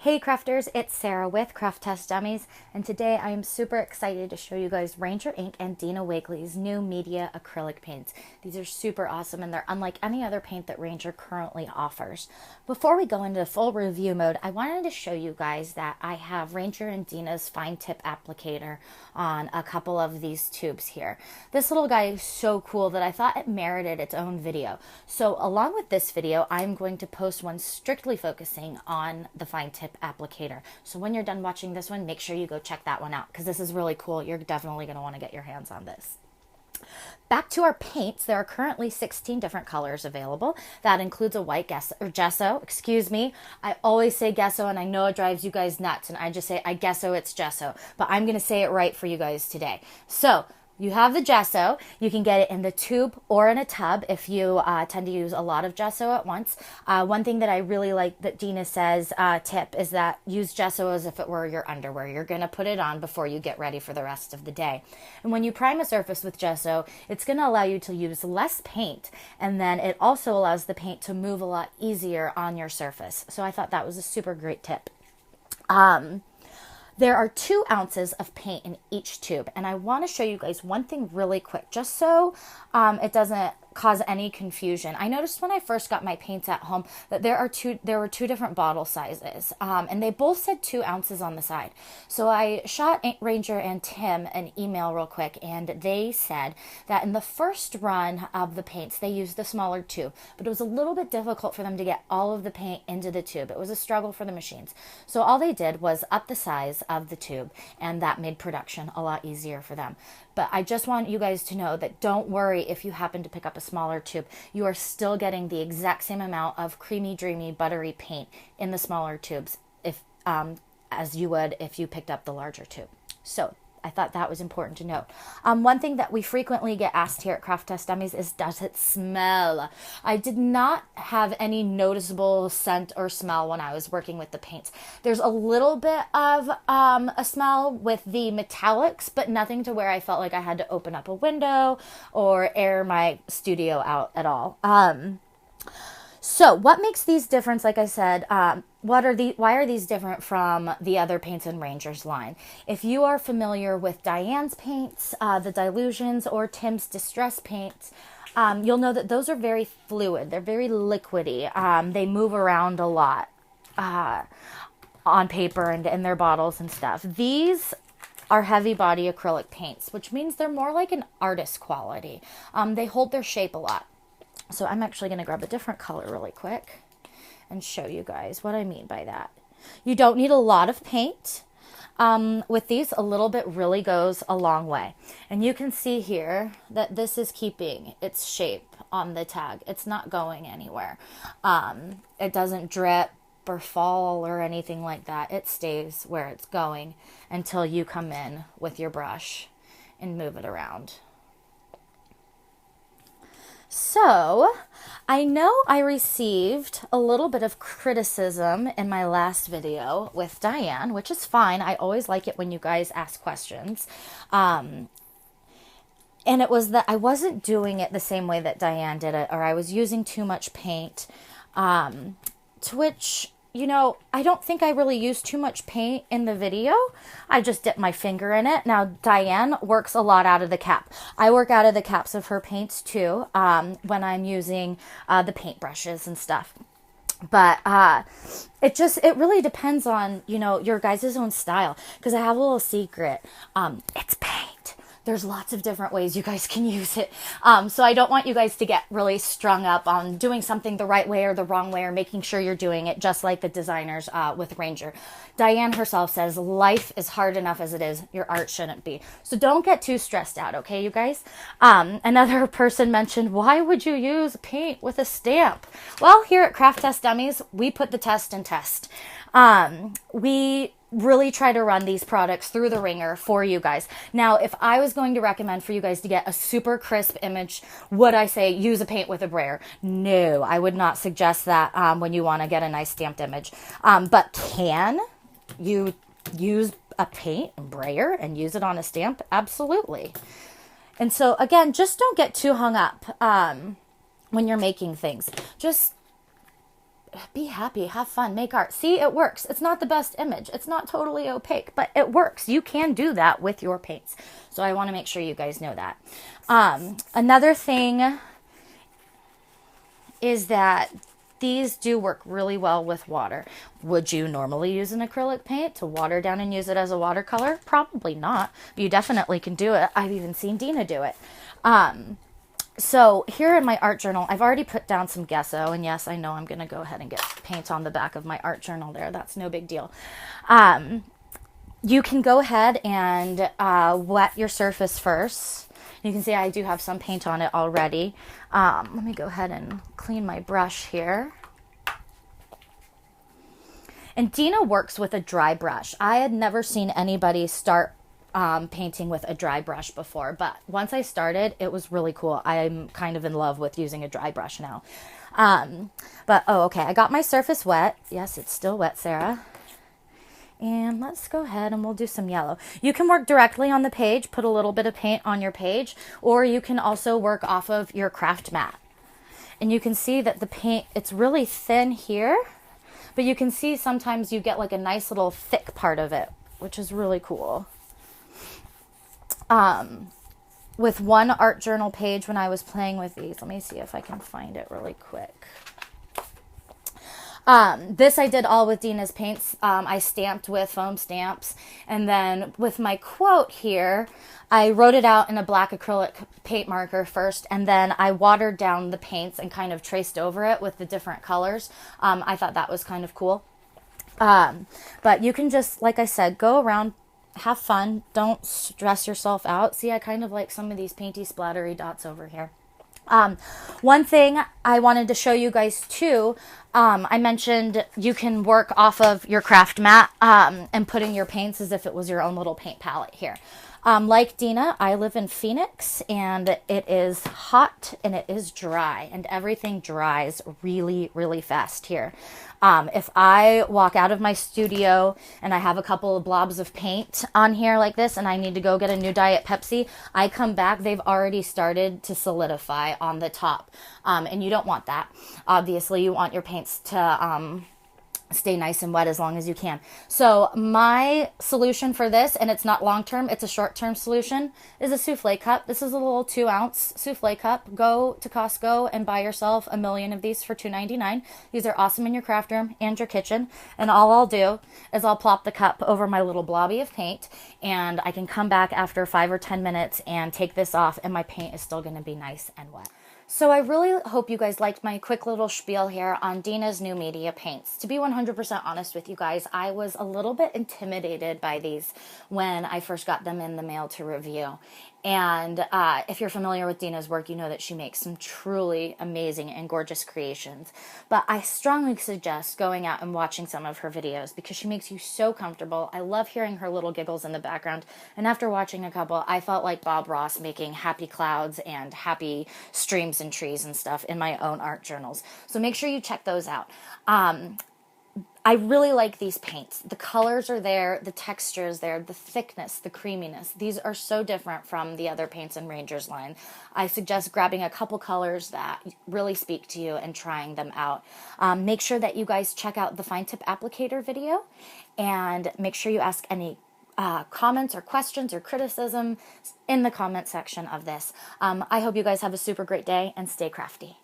Hey crafters, it's Sarah with Craft Test Dummies, and today I am super excited to show you guys Ranger Ink and Dina Wakley's new media acrylic paints. These are super awesome and they're unlike any other paint that Ranger currently offers. Before we go into full review mode, I wanted to show you guys that I have Ranger and Dina's fine tip applicator on a couple of these tubes here. This little guy is so cool that I thought it merited its own video. So along with this video, I'm going to post one strictly focusing on the fine tip applicator. So when you're done watching this one, make sure you go check that one out because this is really cool. You're definitely going to want to get your hands on this. Back to our paints, there are currently 16 different colors available. That includes a white gesso, excuse me. I always say gesso and I know it drives you guys nuts and I just say I gesso, it's gesso, but I'm going to say it right for you guys today. So you have the gesso. You can get it in the tube or in a tub if you tend to use a lot of gesso at once. One thing that I really like that Dina says tip is that use gesso as if it were your underwear. You're going to put it on before you get ready for the rest of the day. And when you prime a surface with gesso, it's going to allow you to use less paint, and then it also allows the paint to move a lot easier on your surface. So I thought that was a super great tip. There are 2 ounces of paint in each tube, and I want to show you guys one thing really quick, just so it doesn't cause any confusion. I noticed when I first got my paints at home that there were two different bottle sizes, and they both said 2 ounces on the side. So I shot Ranger and Tim an email real quick, and they said that in the first run of the paints, they used the smaller tube, but it was a little bit difficult for them to get all of the paint into the tube. It was a struggle for the machines. So all they did was up the size of the tube, and that made production a lot easier for them. But I just want you guys to know that don't worry if you happen to pick up a smaller tube. You are still getting the exact same amount of creamy, dreamy, buttery paint in the smaller tubes if as you would if you picked up the larger tube. So I thought that was important to note. One thing that we frequently get asked here at Craft Test Dummies is, does it smell? I did not have any noticeable scent or smell when I was working with the paints. There's a little bit of a smell with the metallics, but nothing to where I felt like I had to open up a window or air my studio out at all. So what makes these different? Like I said, why are these different from the other paints in Ranger's line? If you are familiar with Diane's paints, the Dilutions, or Tim's Distress paints, you'll know that those are very fluid. They're very liquidy. They move around a lot on paper and in their bottles and stuff. These are heavy body acrylic paints, which means they're more like an artist quality. They hold their shape a lot. So I'm actually going to grab a different color really quick and show you guys what I mean by that. You don't need a lot of paint. With these, a little bit really goes a long way. And you can see here that this is keeping its shape on the tag. It's not going anywhere. It doesn't drip or fall or anything like that. It stays where it's going until you come in with your brush and move it around. So, I know I received a little bit of criticism in my last video with Diane, which is fine. I always like it when you guys ask questions. And it was that I wasn't doing it the same way that Diane did it, or I was using too much paint, to which, you know, I don't think I really used too much paint in the video. I just dipped my finger in it. Now, Diane works a lot out of the cap. I work out of the caps of her paints too, when I'm using the paint brushes and stuff. But it really depends on, you know, your guys' own style. Because I have a little secret. It's paint. There's lots of different ways you guys can use it. So I don't want you guys to get really strung up on doing something the right way or the wrong way, or making sure you're doing it just like the designers with Ranger. Diane herself says, life is hard enough as it is. Your art shouldn't be. So don't get too stressed out, okay, you guys? Another person mentioned, why would you use paint with a stamp? Well, here at Craft Test Dummies, we put the test in test. We really try to run these products through the ringer for you guys. Now, if I was going to recommend for you guys to get a super crisp image, would I say use a paint with a brayer? No, I would not suggest that when you want to get a nice stamped image. But can you use a paint and brayer and use it on a stamp? Absolutely. And so, again, just don't get too hung up when you're making things. Just be happy, have fun, make art. See, it works. It's not the best image. It's not totally opaque, but it works. You can do that with your paints. So I want to make sure you guys know that. Another thing is that these do work really well with water. Would you normally use an acrylic paint to water down and use it as a watercolor? Probably not. But you definitely can do it. I've even seen Dina do it. So here in my art journal, I've already put down some gesso. And yes, I know I'm going to go ahead and get paint on the back of my art journal there. That's no big deal. You can go ahead and wet your surface first. You can see I do have some paint on it already. Let me go ahead and clean my brush here. And Dina works with a dry brush. I had never seen anybody start painting with a dry brush before, but once I started, it was really cool. I'm kind of in love with using a dry brush now. Okay, I got my surface wet. Yes, it's still wet, Sarah. And let's go ahead and we'll do some yellow. You can work directly on the page, put a little bit of paint on your page, or you can also work off of your craft mat. And you can see that the paint, it's really thin here, but you can see sometimes you get like a nice little thick part of it, which is really cool. With one art journal page when I was playing with these, let me see if I can find it really quick. This I did all with Dina's paints. I stamped with foam stamps. And then with my quote here, I wrote it out in a black acrylic paint marker first. And then I watered down the paints and kind of traced over it with the different colors. I thought that was kind of cool. But you can just, like I said, go around, have fun. Don't stress yourself out. See, I kind of like some of these painty splattery dots over here. One thing I wanted to show you guys too, I mentioned you can work off of your craft mat and put in your paints as if it was your own little paint palette here. Like Dina, I live in Phoenix and it is hot and it is dry and everything dries really, really fast here. If I walk out of my studio and I have a couple of blobs of paint on here like this and I need to go get a new Diet Pepsi, I come back, they've already started to solidify on the top. And you don't want that. Obviously, you want your paints to stay nice and wet as long as you can. So my solution for this, and it's not long-term, it's a short-term solution, is a souffle cup. This is a little 2-ounce souffle cup. Go to Costco and buy yourself a million of these for $2.99. These are awesome in your craft room and your kitchen. And all I'll do is I'll plop the cup over my little blobby of paint, and I can come back after 5 or 10 minutes and take this off, and my paint is still going to be nice and wet. So I really hope you guys liked my quick little spiel here on Dina's new media paints. To be 100% honest with you guys, I was a little bit intimidated by these when I first got them in the mail to review. And if you're familiar with Dina's work, you know that she makes some truly amazing and gorgeous creations. But I strongly suggest going out and watching some of her videos because she makes you so comfortable. I love hearing her little giggles in the background. And after watching a couple, I felt like Bob Ross making happy clouds and happy streams and trees and stuff in my own art journals. So make sure you check those out. I really like these paints. The colors are there, the texture is there, the thickness, the creaminess. These are so different from the other Paints and Rangers line. I suggest grabbing a couple colors that really speak to you and trying them out. Make sure that you guys check out the Fine Tip Applicator video and make sure you ask any comments or questions or criticism in the comment section of this. I hope you guys have a super great day and stay crafty.